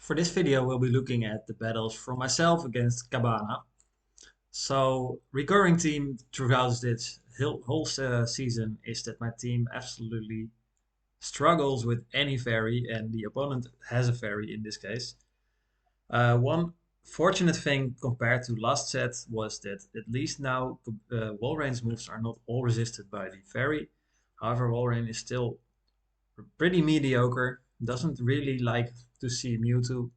For this video, we'll be looking at the battles from myself against Cabana. So, recurring theme throughout this whole season is that my team absolutely struggles with any fairy, and the opponent has a fairy in this case. One fortunate thing compared to last set was that at least now Walreign's moves are not all resisted by the fairy. However, Walreign is still pretty mediocre, doesn't really like to see Mewtwo.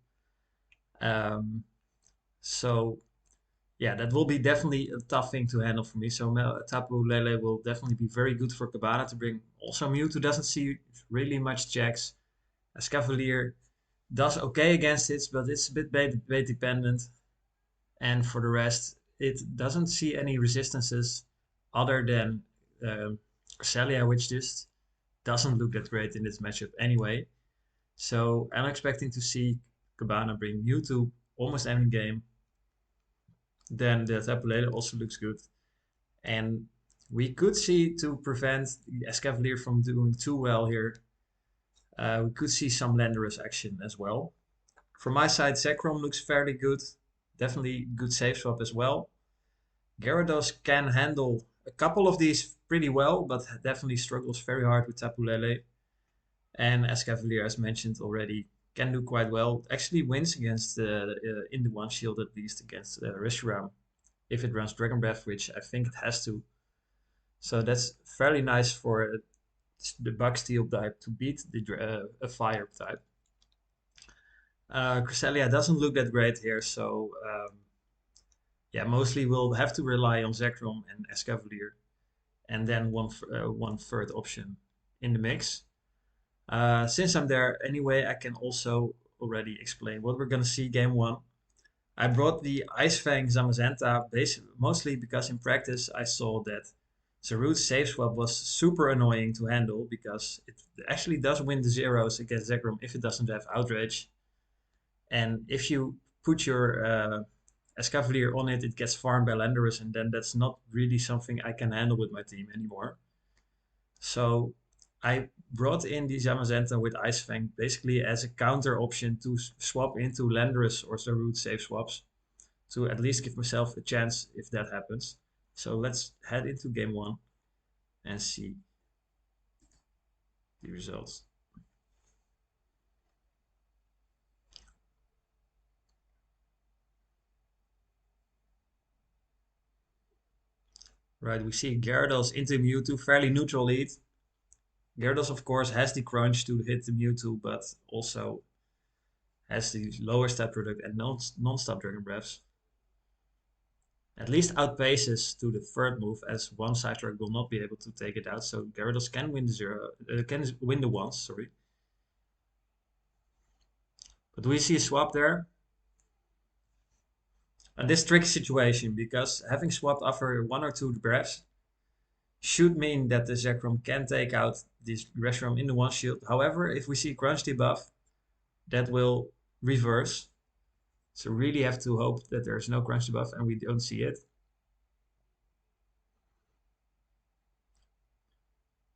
Um, so yeah, that will be definitely a tough thing to handle for me. So Tapu Lele will definitely be very good for Cabana to bring. Also, Mewtwo doesn't see really much checks. Escavalier does okay against it, but it's a bit bait dependent. And for the rest, it doesn't see any resistances other than Cresselia, which just doesn't look that great in this matchup anyway. So I'm expecting to see Cabana bring Mewtwo almost every game. Then the Tapu Lele also looks good. And we could see, to prevent the Escavalier from doing too well here, we could see some Landorus action as well. From my side, Zekrom looks fairly good. Definitely good save swap as well. Gyarados can handle a couple of these pretty well, but definitely struggles very hard with Tapu Lele. And Escavalier, as mentioned already, can do quite well. Actually wins against in the one shield, at least against Reshiram, if it runs Dragon Breath, which I think it has to. So that's fairly nice for the Bug Steel type to beat a Fire type. Cresselia doesn't look that great here, so yeah, mostly we'll have to rely on Zekrom and Escavalier, and then one third option in the mix. Since I'm there anyway, I can also already explain what we're gonna see game one. I brought the Ice Fang Zamazenta mostly because in practice I saw that Zarude's save swap was super annoying to handle because it actually does win the zeros against Zekrom if it doesn't have Outrage. And if you put your Escavalier on it, it gets farmed by Landorus, and then that's not really something I can handle with my team anymore. So I brought in the Zamazenta with Ice Fang basically as a counter option to swap into Landorus or Zarude save swaps to at least give myself a chance if that happens. So let's head into game one and see the results. Right, we see Gyarados into Mewtwo, fairly neutral lead. Gyarados, of course, has the crunch to hit the Mewtwo, but also has the lower stat product and non-stop Dragon Breaths. At least outpaces to the third move, as one side track will not be able to take it out. So Gyarados can win the ones, sorry. But we see a swap there. And this tricky situation, because having swapped after one or two breaths should mean that the Zekrom can take out this Reshiram in the one shield. However, if we see Crunch debuff, that will reverse. So really have to hope that there's no Crunch debuff and we don't see it.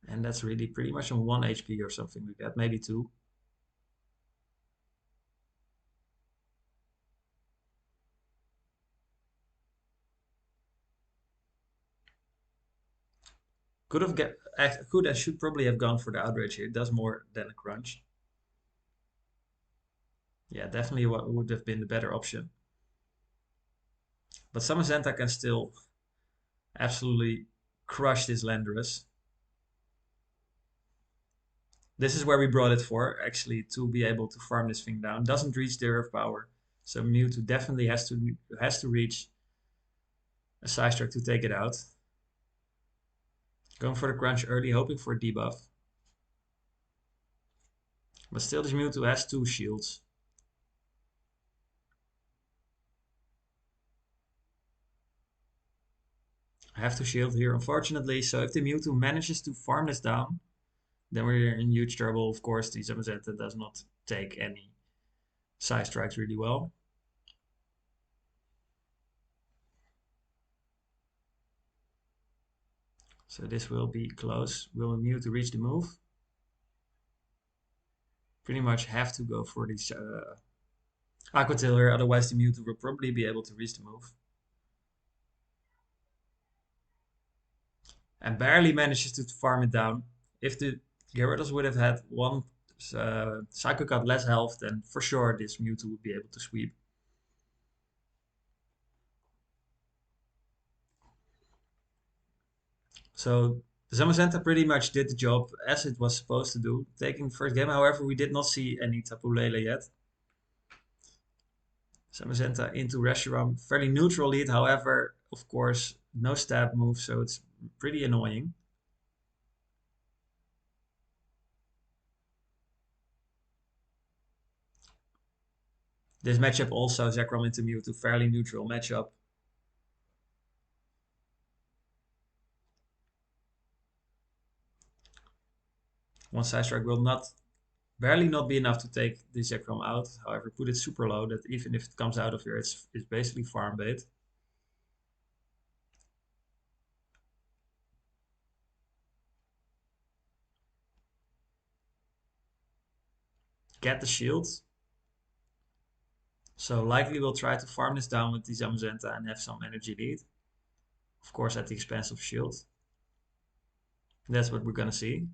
And that's really pretty much on 1 HP or something like that, maybe 2. Could and should probably have gone for the outrage here. It does more than a crunch. Yeah, definitely what would have been the better option. But Zamazenta can still absolutely crush this Landorus. This is where we brought it for, actually, to be able to farm this thing down. Doesn't reach the Earth Power, so Mewtwo definitely has to reach a Psystrike to take it out. Going for the crunch early, hoping for a debuff. But still, this Mewtwo has 2 shields. I have to shield here, unfortunately, so if the Mewtwo manages to farm this down, then we're in huge trouble. Of course, the Zamazenta does not take any side strikes really well. So this will be close. Will Mewtwo reach the move? Pretty much have to go for these Aquatiller, otherwise the Mewtwo will probably be able to reach the move. And barely manages to farm it down. If the Gyarados would have had one Psycho Cut less health, then for sure this Mewtwo would be able to sweep. So the Zamazenta pretty much did the job as it was supposed to do, taking the first game. However, we did not see any Tapu Lele yet. Zamazenta into Reshiram, fairly neutral lead. However, of course, no stab move, so it's pretty annoying. This matchup also, Zekrom into Mewtwo, fairly neutral matchup. One side strike will barely not be enough to take the Zekrom out. However, put it super low that even if it comes out of here, it's basically farm bait. Get the shield. So likely we'll try to farm this down with the Zamazenta and have some energy lead. Of course, at the expense of shield. That's what we're gonna see.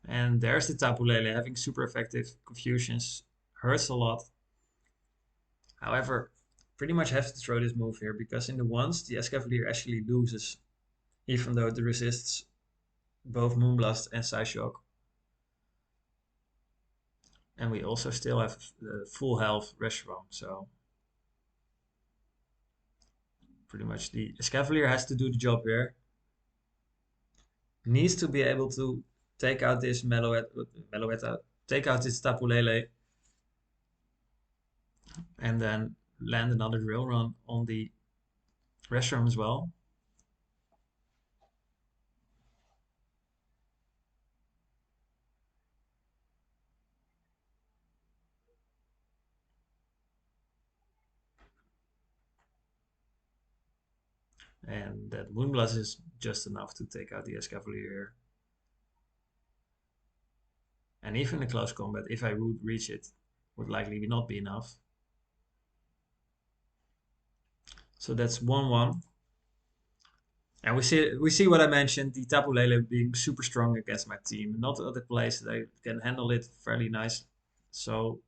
And there's the Tapu Lele having super effective confusions. Hurts a lot. However, pretty much have to throw this move here because in the ones, the Escavalier actually loses, even though it resists both Moonblast and Psyshock. And we also still have full health Reshiram, so pretty much the Escavalier has to do the job here. Needs to be able to take out this Meloetta, take out this Tapu Lele, and then land another drill run on the Reshiram as well. And that Moonblast is just enough to take out the Escavalier. And even in close combat, if I would reach it, would likely not be enough. So that's 1-1. And we see what I mentioned, the Tapu Lele being super strong against my team. Not other players that I can handle it fairly nice. So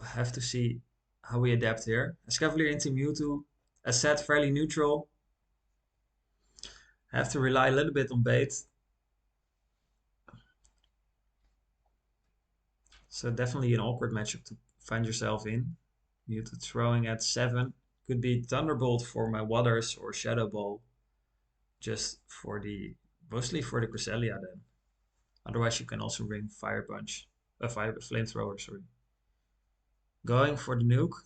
have to see how we adapt here. Escavalier into Mewtwo, as said, fairly neutral. Have to rely a little bit on bait. So definitely an awkward matchup to find yourself in. Mewtwo throwing at 7. Could be Thunderbolt for my Waters or Shadow Ball. Just for the, mostly for the Cresselia then. Otherwise you can also bring Fire Punch. Fire Flamethrower, sorry. Going for the nuke.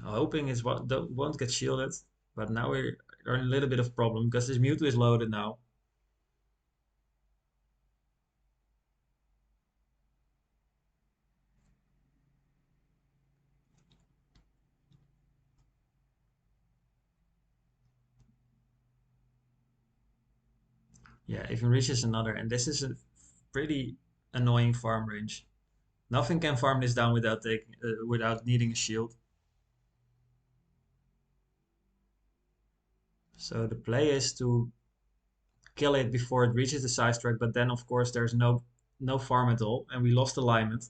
Hoping it won't get shielded. But now we're in a little bit of problem because this Mewtwo is loaded now. Yeah, even reaches another, and this is a pretty annoying farm range. Nothing can farm this down without needing a shield. So the play is to kill it before it reaches the side track, but then of course there's no farm at all, and we lost alignment.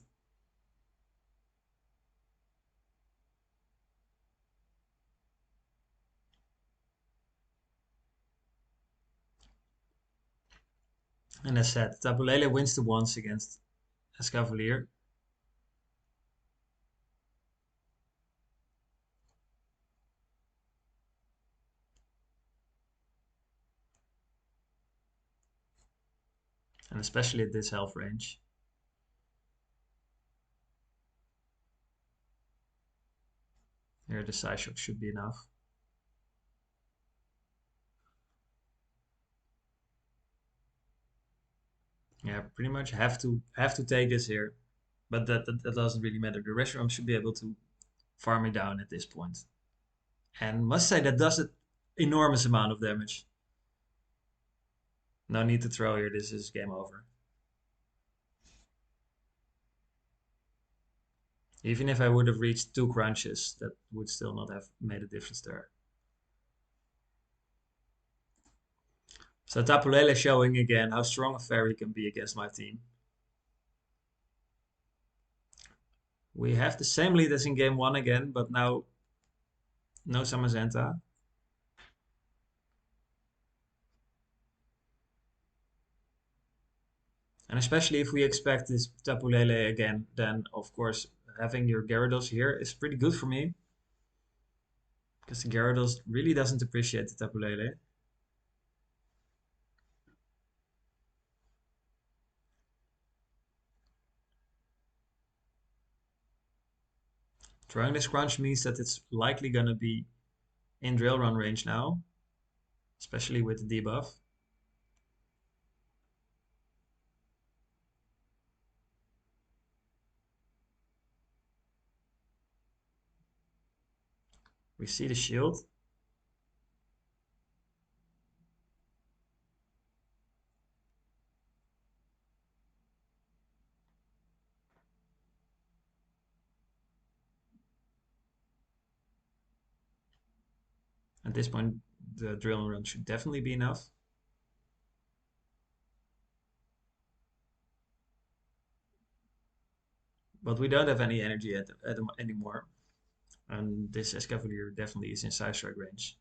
And as said, Tapu Lele wins the once against Escavalier. And especially at this health range. Here the side shock should be enough. Yeah, pretty much have to take this here. But that doesn't really matter. The Reshiram should be able to farm me down at this point. And must say that does an enormous amount of damage. No need to throw here, this is game over. Even if I would have reached 2 crunches, that would still not have made a difference there. So Tapulele showing again how strong a fairy can be against my team. We have the same lead as in game 1 again, but now no Samazenta. And especially if we expect this Tapulele again, then of course having your Gyarados here is pretty good for me. Because the Gyarados really doesn't appreciate the Tapulele. Throwing this crunch means that it's likely gonna be in drill run range now, especially with the debuff. We see the shield. At this point, the drill run should definitely be enough. But we don't have any energy anymore. And this Escavalier definitely is in side strike range.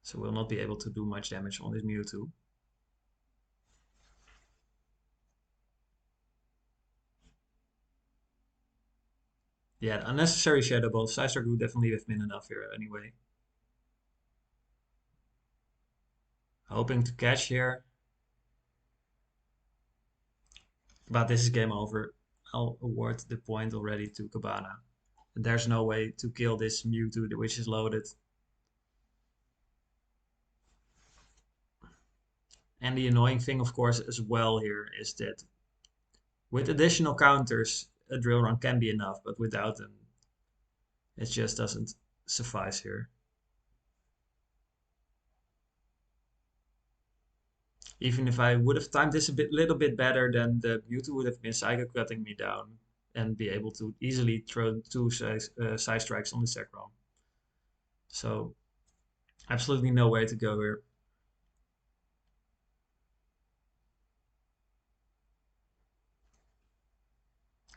So we'll not be able to do much damage on this Mewtwo. Yeah, unnecessary Shadow Ball. Side strike would definitely have been enough here anyway. Hoping to catch here. But this is game over. I'll award the point already to Cabana. There's no way to kill this Mewtwo which is loaded. And the annoying thing, of course, as well here is that with additional counters, a drill run can be enough, but without them, it just doesn't suffice here. Even if I would have timed this little bit better, then the Mewtwo would have been Psycho cutting me down and be able to easily throw 2 side strikes on the Zekrom. So, absolutely no way to go here.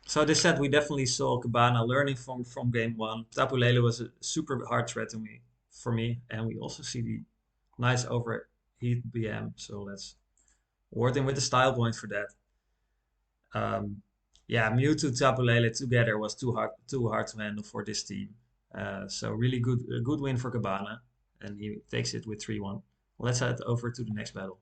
So this said, we definitely saw Cabana learning from game 1. Tapu Lele was a super hard threat to me, for me, and we also see the nice overheat BM. So let's award him with the style point for that. Yeah, Mewtwo Tapu Lele together was too hard to handle for this team. So really a good win for Cabana, and he takes it with 3-1. Let's head over to the next battle.